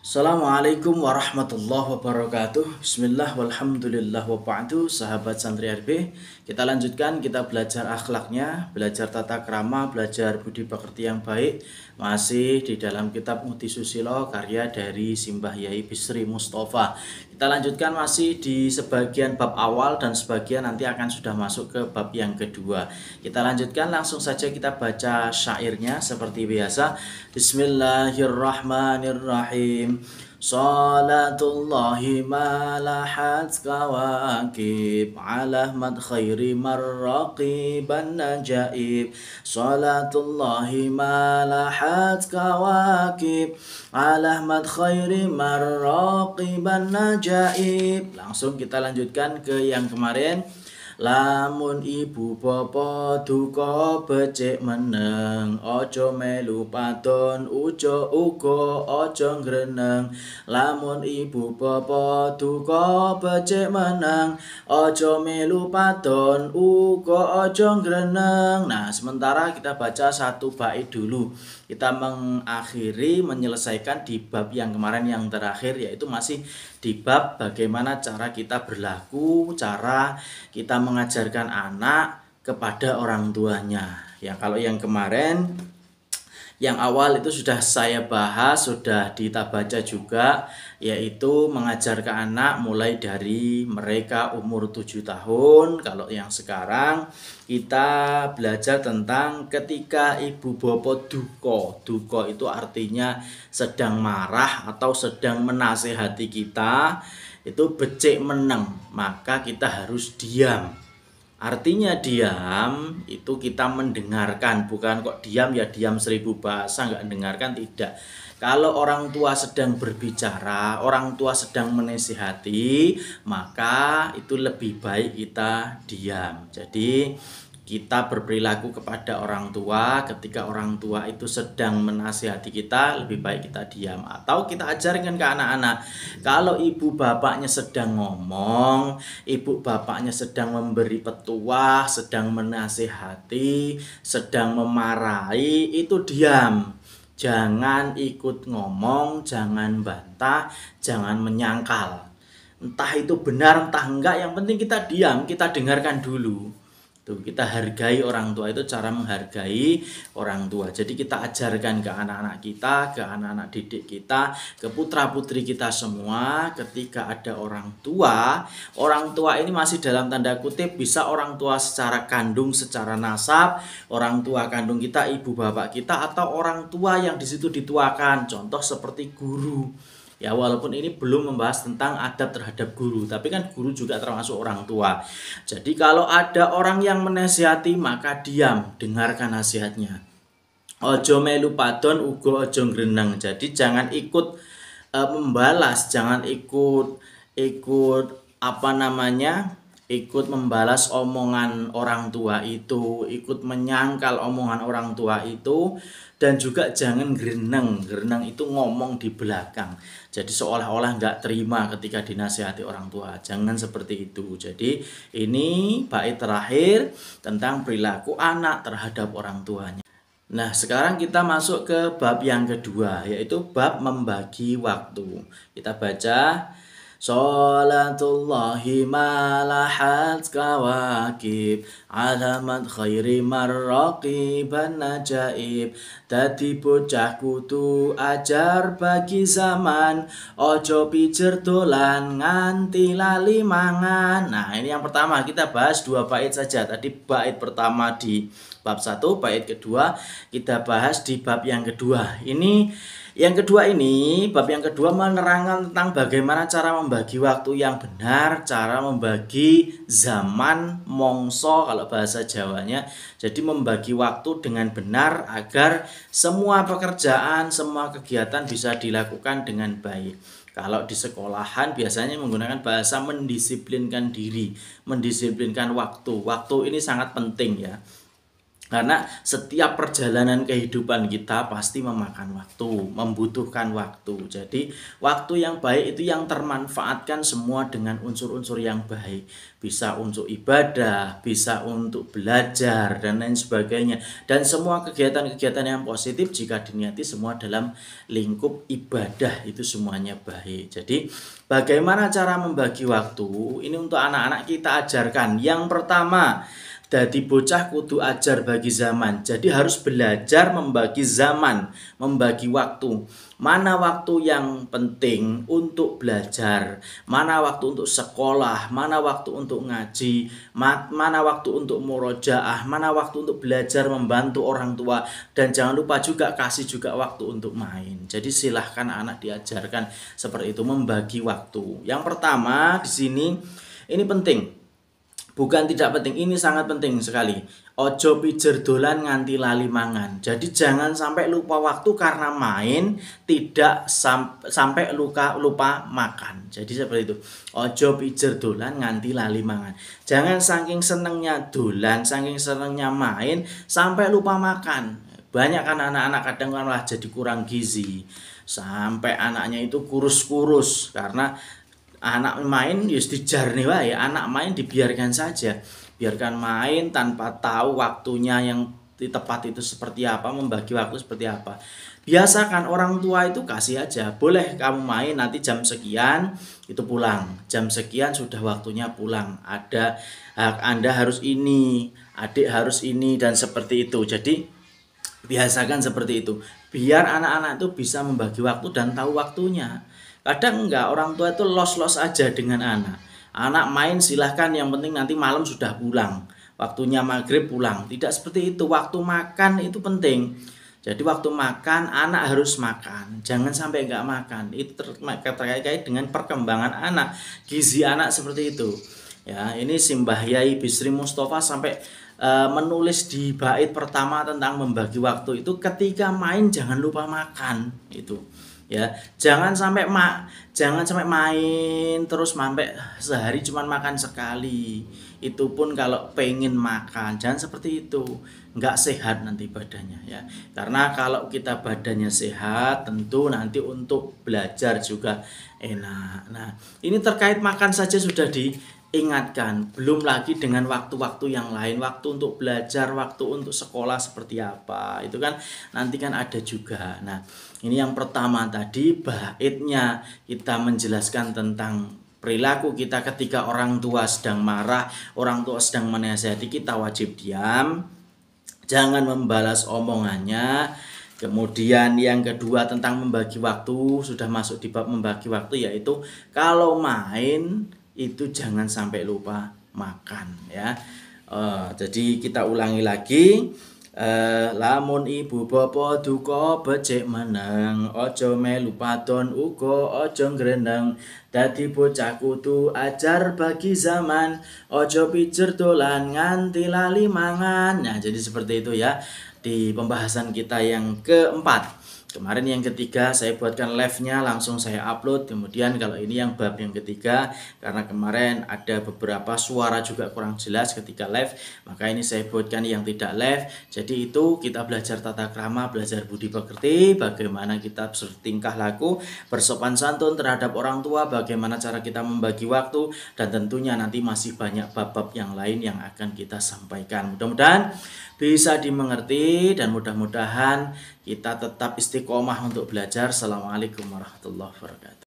Assalamualaikum warahmatullahi wabarakatuh. Bismillah walhamdulillah wa ba'du. Sahabat santri RB, kita lanjutkan, kita belajar akhlaknya, belajar tata krama, belajar budi pekerti yang baik. Masih di dalam kitab Muti Susilo karya dari Simbah Yai Bisri Mustafa. Kita lanjutkan masih di sebagian bab awal dan sebagian nanti akan sudah masuk ke bab yang kedua. Kita lanjutkan, langsung saja kita baca syairnya seperti biasa. Bismillahirrahmanirrahim. Salatullahi malahat kawakib ala ahmad khairi marraqiban najaib. Salatullahi malahat kawakib ala ahmad khairi marraqiban najaib. Langsung kita lanjutkan ke yang kemarin. Lamun ibu bapa duka becik meneng, ojo melu paton ujo uga ojo ngreneng. Lamun ibu bapa duka becik meneng, ojo melu paton uga ojo ngreneng. Nah, sementara kita baca satu bait dulu. Kita mengakhiri, menyelesaikan di bab yang kemarin yang terakhir, yaitu masih di bab bagaimana cara kita berlaku, cara kita mengajarkan anak kepada orang tuanya. Ya, kalau yang kemarin, yang awal itu sudah saya bahas, sudah kita baca juga, yaitu mengajarkan anak mulai dari mereka umur 7 tahun. Kalau yang sekarang kita belajar tentang ketika ibu bapa duka. Duka itu artinya sedang marah atau sedang menasehati kita, itu becik meneng, maka kita harus diam. Artinya diam itu kita mendengarkan, bukan kok diam ya diam 1000 bahasa nggak mendengarkan, tidak. Kalau orang tua sedang berbicara, orang tua sedang menasihati, maka itu lebih baik kita diam. Jadi kita berperilaku kepada orang tua ketika orang tua itu sedang menasihati kita, lebih baik kita diam. Atau kita ajarkan ke anak-anak, kalau ibu bapaknya sedang ngomong, ibu bapaknya sedang memberi petuah, sedang menasihati, sedang memarahi, itu diam. Jangan ikut ngomong, jangan bantah, jangan menyangkal. Entah itu benar entah enggak, yang penting kita diam, kita dengarkan dulu. Tuh, kita hargai orang tua, itu cara menghargai orang tua. Jadi kita ajarkan ke anak-anak kita, ke anak-anak didik kita, ke putra-putri kita semua, ketika ada orang tua ini masih dalam tanda kutip bisa orang tua secara kandung, secara nasab, orang tua kandung kita, ibu bapak kita, atau orang tua yang di situ dituakan. Contoh seperti guru. Ya, walaupun ini belum membahas tentang adab terhadap guru, tapi kan guru juga termasuk orang tua. Jadi kalau ada orang yang menasihati, maka diam, dengarkan nasihatnya. Ojo melu padon uga ojo ngreneng. Jadi jangan ikut membalas, jangan ikut ikut membalas omongan orang tua itu, ikut menyangkal omongan orang tua itu, dan juga jangan greneng. Greneng itu ngomong di belakang. Jadi seolah-olah nggak terima ketika dinasihati orang tua. Jangan seperti itu. Jadi ini bait terakhir tentang perilaku anak terhadap orang tuanya. Nah, sekarang kita masuk ke bab yang kedua, yaitu bab membagi waktu. Kita baca. Salatullahi malahat kawakib alamat khairi marraqiban najaib. Dadi bocah kudu ajar bagi zaman, ojo pijer dolan nganti lali mangan. Nah, ini yang pertama, kita bahas 2 bait saja. Tadi bait pertama di bab 1, bait kedua kita bahas di bab yang kedua. Bab yang kedua menerangkan tentang bagaimana cara membagi waktu yang benar, cara membagi zaman mongso kalau bahasa Jawanya. Jadi membagi waktu dengan benar agar semua pekerjaan, semua kegiatan bisa dilakukan dengan baik. Kalau di sekolahan biasanya menggunakan bahasa mendisiplinkan diri, mendisiplinkan waktu. Waktu ini sangat penting ya. Karena setiap perjalanan kehidupan kita pasti memakan waktu, membutuhkan waktu. Jadi waktu yang baik itu yang termanfaatkan semua dengan unsur-unsur yang baik. Bisa untuk ibadah, bisa untuk belajar, dan lain sebagainya. Dan semua kegiatan-kegiatan yang positif jika diniati semua dalam lingkup ibadah itu semuanya baik. Jadi bagaimana cara membagi waktu? Ini untuk anak-anak kita ajarkan. Yang pertama, jadi bocah kudu ajar bagi zaman. Jadi harus belajar membagi zaman, membagi waktu. Mana waktu yang penting untuk belajar, mana waktu untuk sekolah, mana waktu untuk ngaji, mana waktu untuk murojaah, mana waktu untuk belajar membantu orang tua, dan jangan lupa juga kasih juga waktu untuk main. Jadi silahkan anak diajarkan seperti itu, membagi waktu. Yang pertama di sini ini penting. Bukan tidak penting, ini sangat penting sekali. Ojo pijer dolan nganti lali mangan. Jadi jangan sampai lupa waktu karena main, tidak sampai lupa makan. Jadi seperti itu. Ojo pijer dolan nganti lali mangan. Jangan saking senengnya dolan, saking senengnya main sampai lupa makan. Banyak kan anak-anak kadang malah jadi kurang gizi. Sampai anaknya itu kurus-kurus karena anak main ya dijarni wae, anak main dibiarkan saja. Biarkan main tanpa tahu waktunya yang tepat itu seperti apa, membagi waktu seperti apa. Biasakan orang tua itu kasih aja, boleh kamu main nanti jam sekian itu pulang. Jam sekian sudah waktunya pulang. Ada Anda harus ini, adik harus ini, dan seperti itu. Jadi biasakan seperti itu. Biar anak-anak itu bisa membagi waktu dan tahu waktunya. Kadang enggak, orang tua itu los-los aja dengan anak. Anak main silahkan, yang penting nanti malam sudah pulang. Waktunya maghrib pulang. Tidak seperti itu, waktu makan itu penting. Jadi waktu makan, anak harus makan. Jangan sampai enggak makan. Itu terkait dengan perkembangan anak. Gizi anak seperti itu. Ya, ini Simbah Yai Bisri Mustafa sampai menulis di bait pertama tentang membagi waktu itu, ketika main jangan lupa makan itu. Ya, jangan sampai main terus sampai sehari cuma makan sekali. Itu pun kalau pengen makan, jangan seperti itu. Nggak sehat nanti badannya ya. Karena kalau kita badannya sehat, tentu nanti untuk belajar juga enak. Nah, ini terkait makan saja sudah diingatkan, belum lagi dengan waktu-waktu yang lain, waktu untuk belajar, waktu untuk sekolah seperti apa, itu kan nanti kan ada juga. Nah, ini yang pertama tadi baitnya kita menjelaskan tentang perilaku kita ketika orang tua sedang marah, orang tua sedang menasihati, kita wajib diam, jangan membalas omongannya. Kemudian yang kedua tentang membagi waktu, sudah masuk di bab membagi waktu, yaitu kalau main itu jangan sampai lupa makan ya. Jadi kita ulangi lagi. Lamun ibu bapa duka becik meneng, aja melu padon uga aja ngreneng. Dadi bocah kudu ajar bagi zaman, aja pijer dolan nganti lali mangan. Nah, jadi seperti itu ya di pembahasan kita yang keempat. Kemarin yang ketiga saya buatkan live-nya, langsung saya upload. Kemudian kalau ini yang bab yang ketiga, karena kemarin ada beberapa suara juga kurang jelas ketika live, maka ini saya buatkan yang tidak live. Jadi itu kita belajar tata krama, belajar budi pekerti, bagaimana kita bertingkah laku, bersopan santun terhadap orang tua, bagaimana cara kita membagi waktu, dan tentunya nanti masih banyak bab-bab yang lain yang akan kita sampaikan. Mudah-mudahan bisa dimengerti dan mudah-mudahan kita tetap istiqomah untuk belajar. Assalamualaikum warahmatullahi wabarakatuh.